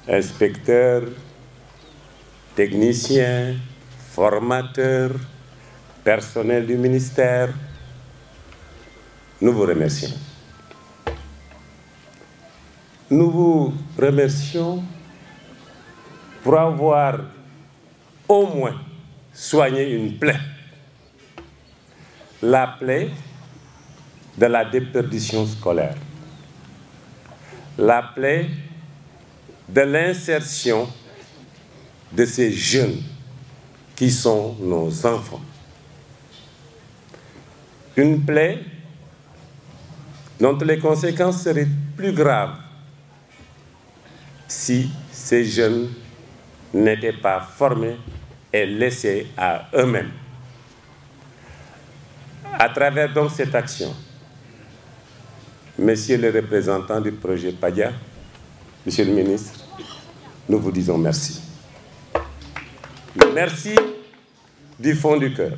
inspecteurs, techniciens, formateurs, personnel du ministère, nous vous remercions. Nous vous remercions pour avoir au moins soigné une plaie, la plaie de la déperdition scolaire, la plaie de l'insertion de ces jeunes qui sont nos enfants. Une plaie dont les conséquences seraient plus graves si ces jeunes n'étaient pas formés et laissés à eux-mêmes. À travers donc cette action, Messieurs les représentants du projet PADIA, Monsieur le ministre, nous vous disons merci. Merci du fond du cœur.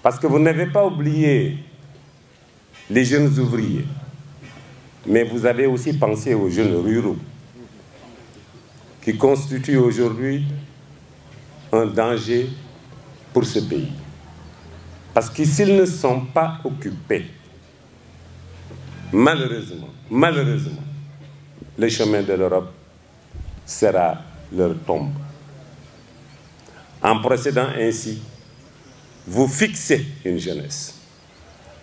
Parce que vous n'avez pas oublié les jeunes ouvriers, mais vous avez aussi pensé aux jeunes ruraux qui constituent aujourd'hui un danger pour ce pays. Parce que s'ils ne sont pas occupés, malheureusement, le chemin de l'Europe sera leur tombe. En procédant ainsi, vous fixez une jeunesse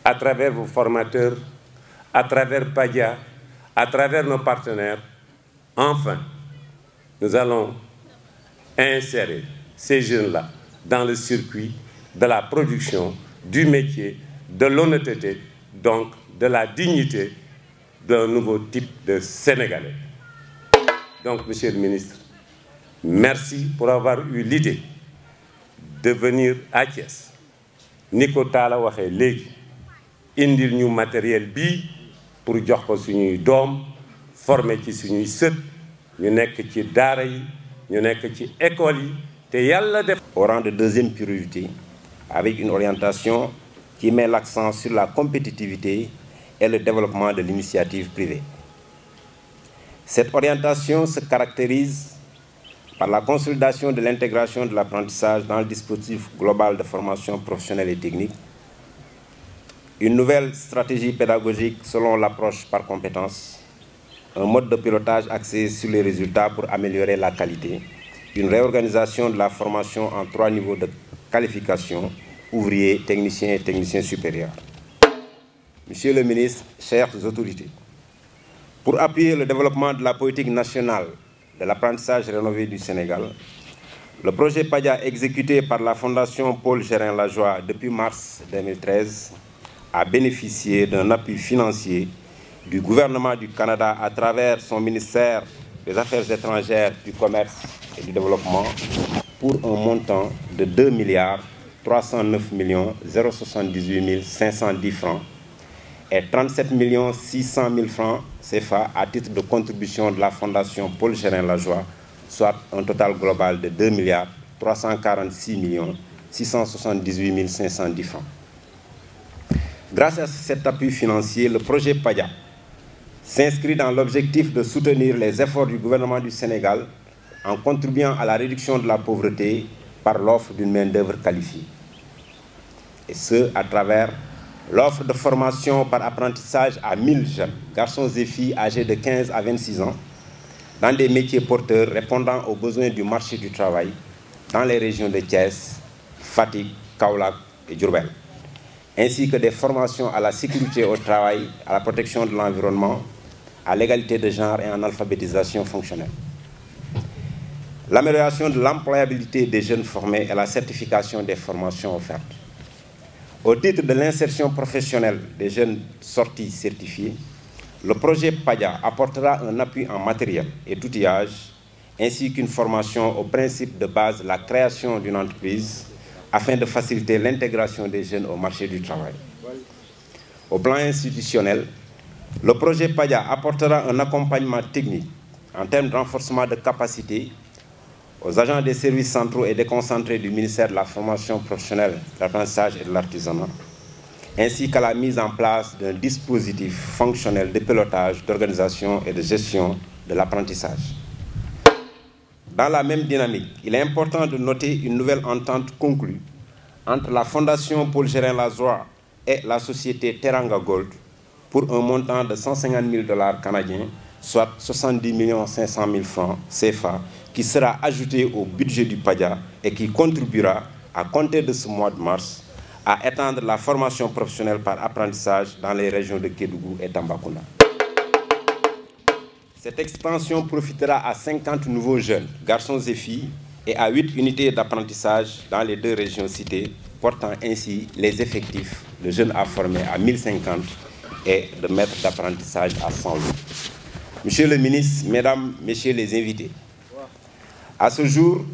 à travers vos formateurs, à travers PADIA, à travers nos partenaires. Enfin, nous allons insérer ces jeunes-là dans le circuit de la production, du métier, de l'honnêteté, donc de la dignité d'un nouveau type de Sénégalais. Donc, Monsieur le ministre, merci pour avoir eu l'idée de venir à Thiès. Niko Tala waxee léegi indil ñu matériel bii pour jox ko suñuy doom formé ci suñuy sët ñu nekk ci daara yi ñu nekk ci école yi te yàlla def. Au rang de deuxième priorité, avec une orientation qui met l'accent sur la compétitivité et le développement de l'initiative privée. Cette orientation se caractérise par la consolidation de l'intégration de l'apprentissage dans le dispositif global de formation professionnelle et technique, une nouvelle stratégie pédagogique selon l'approche par compétences, un mode de pilotage axé sur les résultats pour améliorer la qualité, une réorganisation de la formation en 3 niveaux de qualification, ouvriers, techniciens et techniciens supérieurs. Monsieur le ministre, chères autorités, pour appuyer le développement de la politique nationale de l'apprentissage rénové du Sénégal, le projet PADIA exécuté par la Fondation Paul Gérin-Lajoie depuis mars 2013 a bénéficié d'un appui financier du gouvernement du Canada à travers son ministère des Affaires étrangères, du Commerce et du Développement pour un montant de 2 309 078 510 francs et 37 600 000 francs CFA à titre de contribution de la Fondation Paul Gérin-Lajoie, soit un total global de 2 346 678 510 francs. Grâce à cet appui financier, le projet PADIA s'inscrit dans l'objectif de soutenir les efforts du gouvernement du Sénégal en contribuant à la réduction de la pauvreté par l'offre d'une main-d'œuvre qualifiée. Et ce, à travers l'offre de formation par apprentissage à 1000 jeunes, garçons et filles âgés de 15 à 26 ans, dans des métiers porteurs répondant aux besoins du marché du travail dans les régions de Thiès, Fatick, Kaolack et Diourbel, ainsi que des formations à la sécurité au travail, à la protection de l'environnement, à l'égalité de genre et en alphabétisation fonctionnelle. L'amélioration de l'employabilité des jeunes formés et la certification des formations offertes. Au titre de l'insertion professionnelle des jeunes sortis certifiés, le projet PADIA apportera un appui en matériel et outillage, ainsi qu'une formation au principe de base de la création d'une entreprise afin de faciliter l'intégration des jeunes au marché du travail. Au plan institutionnel, le projet PADIA apportera un accompagnement technique en termes de renforcement de capacité aux agents des services centraux et déconcentrés du ministère de la formation professionnelle, de l'apprentissage et de l'artisanat, ainsi qu'à la mise en place d'un dispositif fonctionnel de pilotage, d'organisation et de gestion de l'apprentissage. Dans la même dynamique, il est important de noter une nouvelle entente conclue entre la Fondation Paul Gérin-Lajoie et la société Teranga Gold pour un montant de 150 000 $ canadiens, soit 70 500 000 francs CFA, qui sera ajouté au budget du PADIA et qui contribuera, à compter de ce mois de mars, à étendre la formation professionnelle par apprentissage dans les régions de Kédougou et Tambacounda. Cette expansion profitera à 50 nouveaux jeunes, garçons et filles, et à 8 unités d'apprentissage dans les 2 régions citées, portant ainsi les effectifs de jeunes à former à 1050 et de maîtres d'apprentissage à 108. Monsieur le ministre, Mesdames, Messieurs les invités, à ce jour,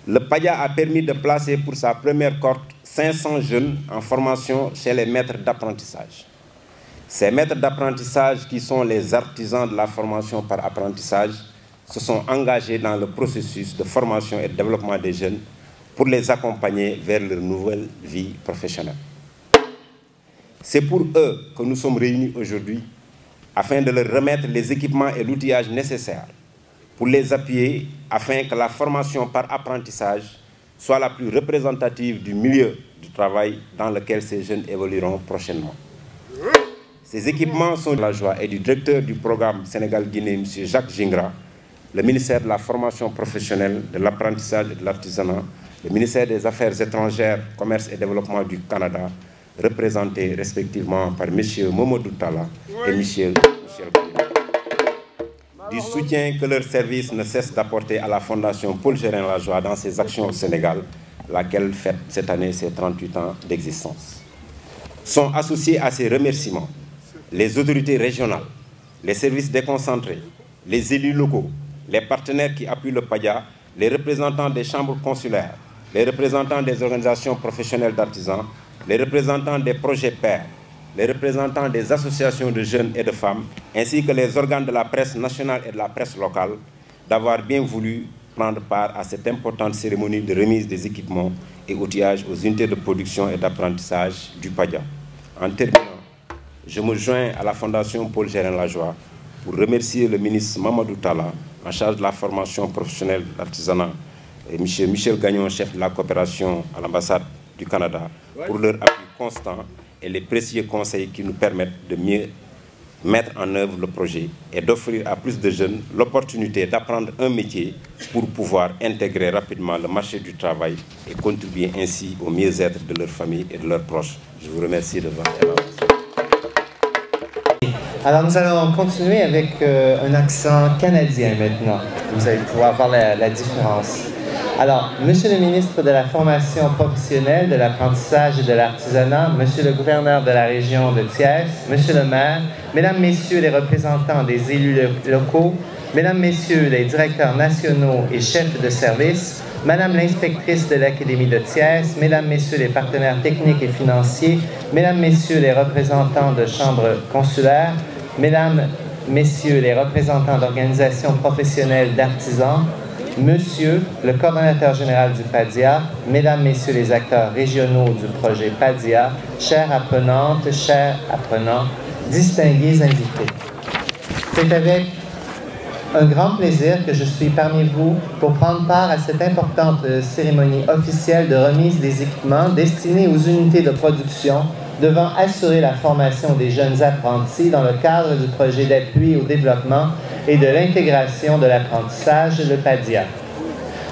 le PADIA a permis de placer pour sa première cohorte 500 jeunes en formation chez les maîtres d'apprentissage. Ces maîtres d'apprentissage, qui sont les artisans de la formation par apprentissage, se sont engagés dans le processus de formation et de développement des jeunes pour les accompagner vers leur nouvelle vie professionnelle. C'est pour eux que nous sommes réunis aujourd'hui afin de leur remettre les équipements et l'outillage nécessaires pour les appuyer afin que la formation par apprentissage soit la plus représentative du milieu du travail dans lequel ces jeunes évolueront prochainement. Ces équipements sont de la joie et du directeur du programme Sénégal-Guinée, M. Jacques Gingra, le ministère de la formation professionnelle, de l'apprentissage et de l'artisanat, le ministère des Affaires étrangères, Commerce et Développement du Canada, représentés respectivement par M. Momodou Talla et M. Michel Koulibali. Du soutien que leur service ne cesse d'apporter à la Fondation Paul Gérin-Lajoie dans ses actions au Sénégal, laquelle fête cette année ses 38 ans d'existence. Sont associés à ces remerciements les autorités régionales, les services déconcentrés, les élus locaux, les partenaires qui appuient le PADIA, les représentants des chambres consulaires, les représentants des organisations professionnelles d'artisans, les représentants des projets pairs, les représentants des associations de jeunes et de femmes, ainsi que les organes de la presse nationale et de la presse locale, d'avoir bien voulu prendre part à cette importante cérémonie de remise des équipements et outillages aux unités de production et d'apprentissage du PADIA. En terminant, je me joins à la Fondation Paul Gérin-Lajoie pour remercier le ministre Mamadou Talla, en charge de la formation professionnelle de l'artisanat, et M. Michel Gagnon, chef de la coopération à l'ambassade du Canada, pour leur appui constant et les précieux conseils qui nous permettent de mieux mettre en œuvre le projet et d'offrir à plus de jeunes l'opportunité d'apprendre un métier pour pouvoir intégrer rapidement le marché du travail et contribuer ainsi au mieux-être de leur famille et de leurs proches. Je vous remercie de votre attention. Alors nous allons continuer avec un accent canadien maintenant. Vous allez pouvoir voir la différence. Alors, Monsieur le ministre de la Formation professionnelle, de l'apprentissage et de l'artisanat, Monsieur le gouverneur de la région de Thiès, Monsieur le maire, Mesdames, Messieurs les représentants des élus locaux, Mesdames, Messieurs les directeurs nationaux et chefs de service, Madame l'inspectrice de l'Académie de Thiès, Mesdames, Messieurs les partenaires techniques et financiers, Mesdames, Messieurs les représentants de chambres consulaires, Mesdames, Messieurs les représentants d'organisations professionnelles d'artisans, Monsieur le coordonnateur général du PADIA, Mesdames, Messieurs les acteurs régionaux du projet PADIA, chères apprenantes, chers apprenants, distingués invités. C'est avec un grand plaisir que je suis parmi vous pour prendre part à cette importante cérémonie officielle de remise des équipements destinés aux unités de production devant assurer la formation des jeunes apprentis dans le cadre du projet d'appui au développement et de l'intégration de l'apprentissage, le PADIA.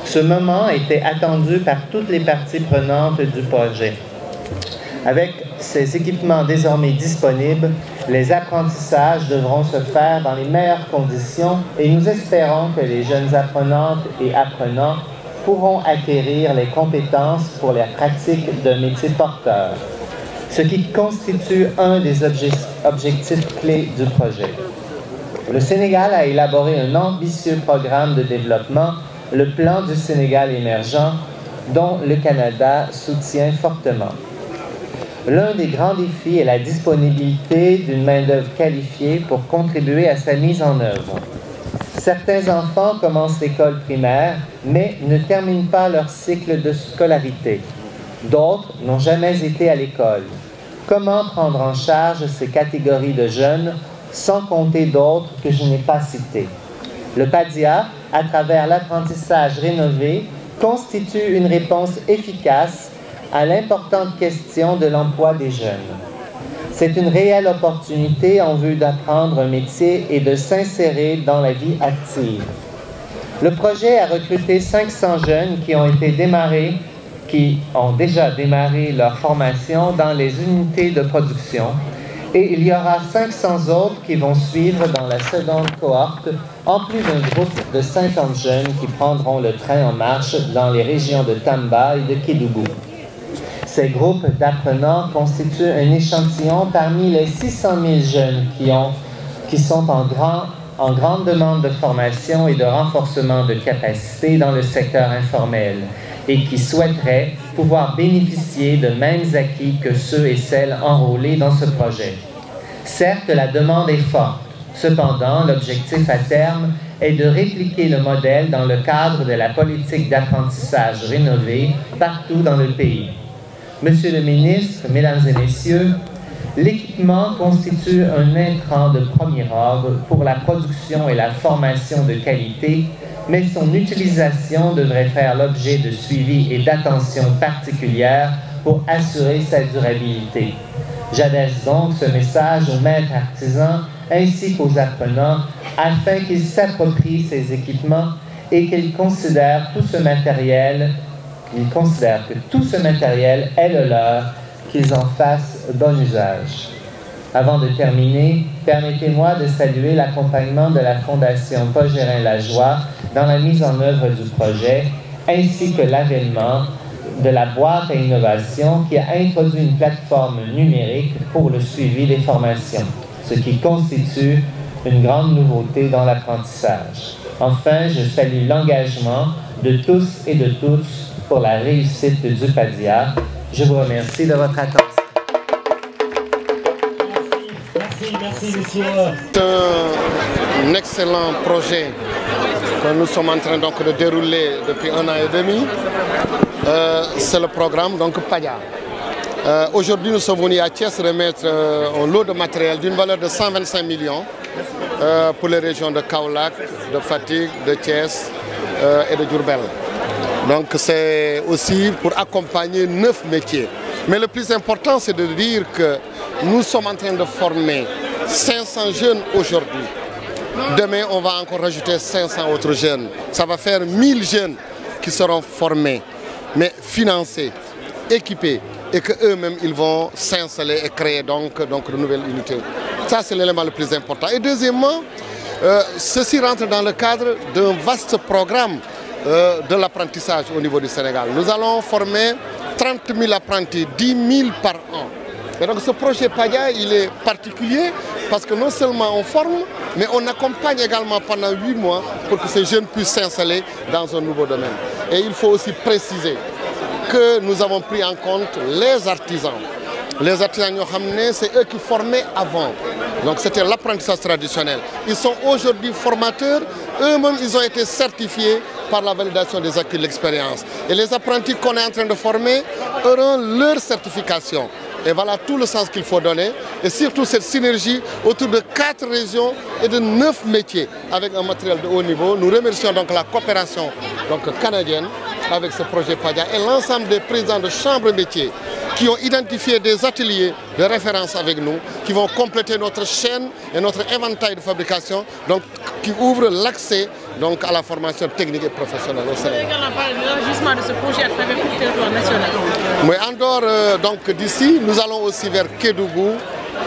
Ce moment était attendu par toutes les parties prenantes du projet. Avec ces équipements désormais disponibles, les apprentissages devront se faire dans les meilleures conditions et nous espérons que les jeunes apprenantes et apprenants pourront acquérir les compétences pour la pratique d'un métier porteur, ce qui constitue un des objectifs clés du projet. Le Sénégal a élaboré un ambitieux programme de développement, le Plan du Sénégal émergent, dont le Canada soutient fortement. L'un des grands défis est la disponibilité d'une main-d'œuvre qualifiée pour contribuer à sa mise en œuvre. Certains enfants commencent l'école primaire, mais ne terminent pas leur cycle de scolarité. D'autres n'ont jamais été à l'école. Comment prendre en charge ces catégories de jeunes, sans compter d'autres que je n'ai pas citées? Le PADIA, à travers l'apprentissage rénové, constitue une réponse efficace à l'importante question de l'emploi des jeunes. C'est une réelle opportunité en vue d'apprendre un métier et de s'insérer dans la vie active. Le projet a recruté 500 jeunes qui ont déjà démarré leur formation dans les unités de production et il y aura 500 autres qui vont suivre dans la seconde cohorte, en plus d'un groupe de 50 jeunes qui prendront le train en marche dans les régions de Tamba et de Kédougou. Ces groupes d'apprenants constituent un échantillon parmi les 600 000 jeunes qui sont en grande demande de formation et de renforcement de capacités dans le secteur informel et qui souhaiteraient pouvoir bénéficier de mêmes acquis que ceux et celles enrôlés dans ce projet. Certes, la demande est forte. Cependant, l'objectif à terme est de répliquer le modèle dans le cadre de la politique d'apprentissage rénovée partout dans le pays. Monsieur le ministre, Mesdames et Messieurs, l'équipement constitue un intrant de premier ordre pour la production et la formation de qualité, mais son utilisation devrait faire l'objet de suivi et d'attention particulière pour assurer sa durabilité. J'adresse donc ce message aux maîtres artisans ainsi qu'aux apprenants afin qu'ils s'approprient ces équipements et qu'ils considèrent que tout ce matériel est le leur, qu'ils en fassent bon usage. Avant de terminer, permettez-moi de saluer l'accompagnement de la Fondation Paul Gérin-Lajoie dans la mise en œuvre du projet, ainsi que l'avènement de la boîte à innovation qui a introduit une plateforme numérique pour le suivi des formations, ce qui constitue une grande nouveauté dans l'apprentissage. Enfin, je salue l'engagement de tous et de toutes pour la réussite du PADIA. Je vous remercie de votre attention. Merci, monsieur. C'est un excellent projet que nous sommes en train donc de dérouler depuis 1 an et demi. C'est le programme donc PADIA. Aujourd'hui, nous sommes venus à Thiès remettre un lot de matériel d'une valeur de 125 millions pour les régions de Kaolack, de Fatick, de Thiès et de Diourbel. Donc c'est aussi pour accompagner 9 métiers. Mais le plus important, c'est de dire que nous sommes en train de former 500 jeunes aujourd'hui. Demain, on va encore rajouter 500 autres jeunes. Ça va faire 1000 jeunes qui seront formés, mais financés, équipés, et qu'eux-mêmes, ils vont s'installer et créer donc de nouvelles unités. Ça, c'est l'élément le plus important. Et deuxièmement, ceci rentre dans le cadre d'un vaste programme de l'apprentissage au niveau du Sénégal. Nous allons former 30 000 apprentis, 10 000 par an. Et donc ce projet PADIA, il est particulier parce que non seulement on forme, mais on accompagne également pendant 8 mois pour que ces jeunes puissent s'installer dans un nouveau domaine. Et il faut aussi préciser que nous avons pris en compte les artisans. Les artisans, c'est eux qui formaient avant. Donc c'était l'apprentissage traditionnel. Ils sont aujourd'hui formateurs. Eux-mêmes, ils ont été certifiés par la validation des acquis de l'expérience. Et les apprentis qu'on est en train de former auront leur certification. Et voilà tout le sens qu'il faut donner. Et surtout cette synergie autour de 4 régions et de 9 métiers avec un matériel de haut niveau. Nous remercions donc la coopération canadienne avec ce projet PADIA et l'ensemble des présidents de chambres métiers qui ont identifié des ateliers de référence avec nous, qui vont compléter notre chaîne et notre éventail de fabrication, donc qui ouvrent l'accès à la formation technique et professionnelle au Sénégal. Vous avez également parlé de l'élargissement de ce projet à travers tout le territoire national. Mais en dehors d'ici, nous allons aussi vers Kédougou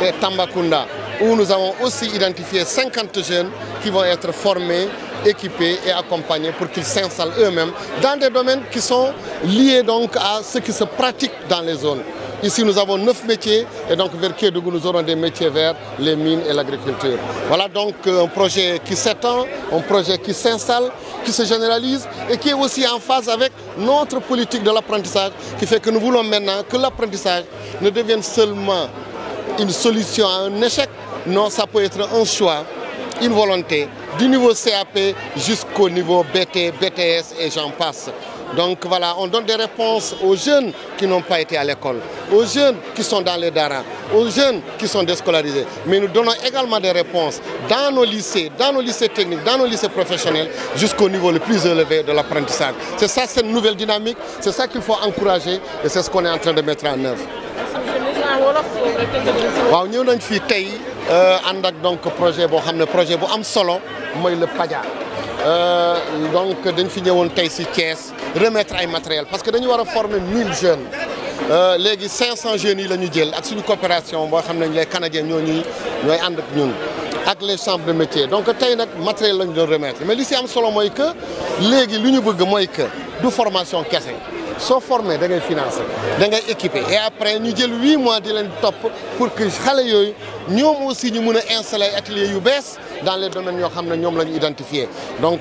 et Tambacounda, où nous avons aussi identifié 50 jeunes qui vont être formés, équipés et accompagnés pour qu'ils s'installent eux-mêmes dans des domaines qui sont liés à ce qui se pratique dans les zones. Ici, nous avons 9 métiers et donc vers Kédougou, nous aurons des métiers vers les mines et l'agriculture. Voilà donc un projet qui s'étend, un projet qui s'installe, qui se généralise et qui est aussi en phase avec notre politique de l'apprentissage qui fait que nous voulons maintenant que l'apprentissage ne devienne seulement une solution à un échec. Non, ça peut être un choix, une volonté, du niveau CAP jusqu'au niveau BT, BTS et j'en passe. Donc voilà, on donne des réponses aux jeunes qui n'ont pas été à l'école, aux jeunes qui sont dans les daras, aux jeunes qui sont déscolarisés. Mais nous donnons également des réponses dans nos lycées techniques, dans nos lycées professionnels, jusqu'au niveau le plus élevé de l'apprentissage. C'est ça, cette nouvelle dynamique, c'est ça qu'il faut encourager et c'est ce qu'on est en train de mettre en œuvre. waaw ñëw nañ fii tey ànd ak donc projet boo xam ne projet bu am solo mooy le PADIA donc dañ fi ñëwoon tey si Thiès remettre ay matériel parce que dañu war a former 1000 jeunes léegi 500 jeunes yi la ñu jël ak suñu coopération boo xam ne les Canadiens ñooy ànd ak ñun ak les chambres de métier donc tey nag matériel la ñu doon remettre mais li si am solo mooy que léegi lu ñu bëgg mooy que du formation kese. soo formé da ngay financer da ngay équiper et après ñu jël 8 mois di leen topp pour que xale yooyu ñoom aussi ñu mën a installer atelier yu bees dans les domaines yoo xam ne ñoom la ñu identifié donc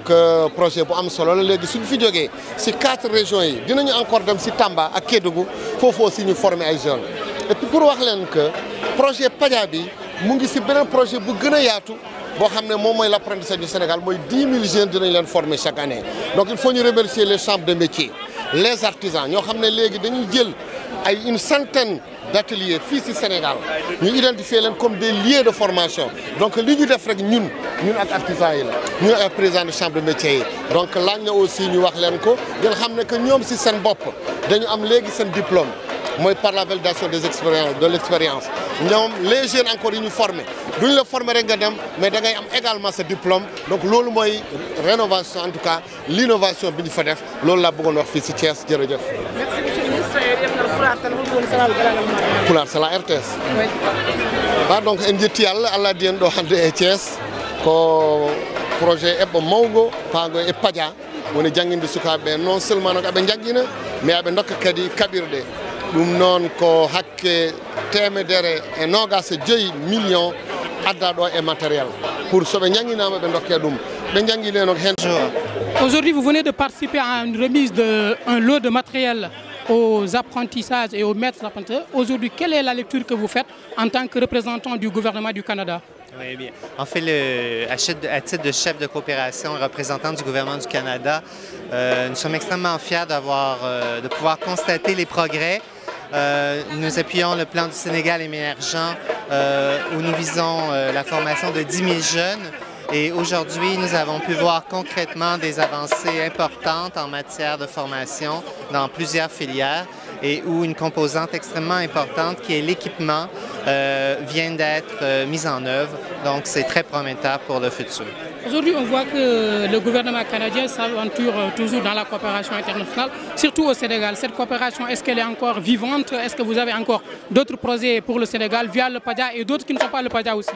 projet bu am solo la léegi suñu fi jógee si 4 régions yi dinañu encore dem si Tamba ak Kédougou foofu aussi ñu former ay jeunes et puis pour wax leen que projet PADIA bi mu ngi si beneen projet bu gën a yaatu boo xam ne moom mooy l'apprentissage du Sénégal mooy 10 000 jeunes dinañ leen former chaque année donc il faut ñu remercier les chambres de métiers les artisans ñoo xam ne léegi dañuy jël ay une centaine d'ateliers fii ci Sénégal ñu identifier leen comme des lieux de formation donc li ñu def rek ñun ak artisans yi la ñun ak président de chambre de métiers yi donc laaj na aussi ñu wax leen ko ngeen xam ne que ñoom ci seen bopp dañu am léegi seen diplôme mooy par la validation des expériences de l'expérience ñoom les jeunes encore yi ñu formé duñ la former rek nga dem mais da ngay am également ce diplôme donc loolu mooy rénovation en tout cas l'innovation bi ñu fa def loolu laa bëggoon wax fii ci Thiès jërëjëf. Merci monsieur le ministre. Pulaar c'est la RTS. Oui. Ah donc en jetti Allah Allah diyen ɗo hannde e Thiès ko projet eɓɓo mawgo paago e PADIA woni jannginde sukaaɓe non seulement noon aɓe janngina mais aɓe dokka kadi kaɓirɗe ɗum noon ko hakke 125 millions adda ɗo e matériel pour soɓe janginama ɓe dokke ɗum ɓe jangguine nok hen. Aujourd'hui, vous venez de participer à une remise d'un lot de matériel aux apprentissages et aux maîtres d'apprentissage. Aujourd'hui, quelle est la lecture que vous faites en tant que représentant du gouvernement du Canada? Oui, bien. En fait, à titre de chef de coopération et représentant du gouvernement du Canada, nous sommes extrêmement fiers de pouvoir constater les progrès. Nous appuyons le plan du Sénégal émergent où nous visons la formation de 10 000 jeunes. Et aujourd'hui, nous avons pu voir concrètement des avancées importantes en matière de formation dans plusieurs filières et où une composante extrêmement importante qui est l'équipement vient d'être mise en œuvre. Donc, c'est très prometteur pour le futur. Aujourd'hui, on voit que le gouvernement canadien s'aventure toujours dans la coopération internationale, surtout au Sénégal. Cette coopération, est-ce qu'elle est encore vivante? Est-ce que vous avez encore d'autres projets pour le Sénégal via le PADIA et d'autres qui ne sont pas le PADIA aussi?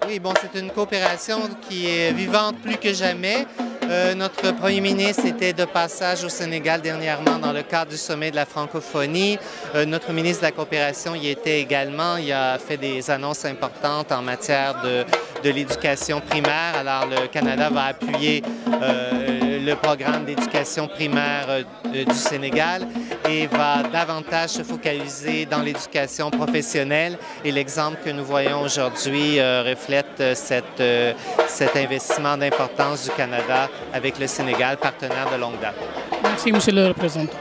Oui, bon, c'est une coopération qui est vivante plus que jamais. Notre Premier ministre était de passage au Sénégal dernièrement dans le cadre du sommet de la francophonie. Notre ministre de la Coopération y était également. Il a fait des annonces importantes en matière de l'éducation primaire. Alors, le Canada va appuyer le programme d'éducation primaire du Sénégal et va davantage se focaliser dans l'éducation professionnelle. Et l'exemple que nous voyons aujourd'hui reflète cet investissement d'importance du Canada avec le Sénégal, partenaire de longue date. Merci, monsieur le représentant.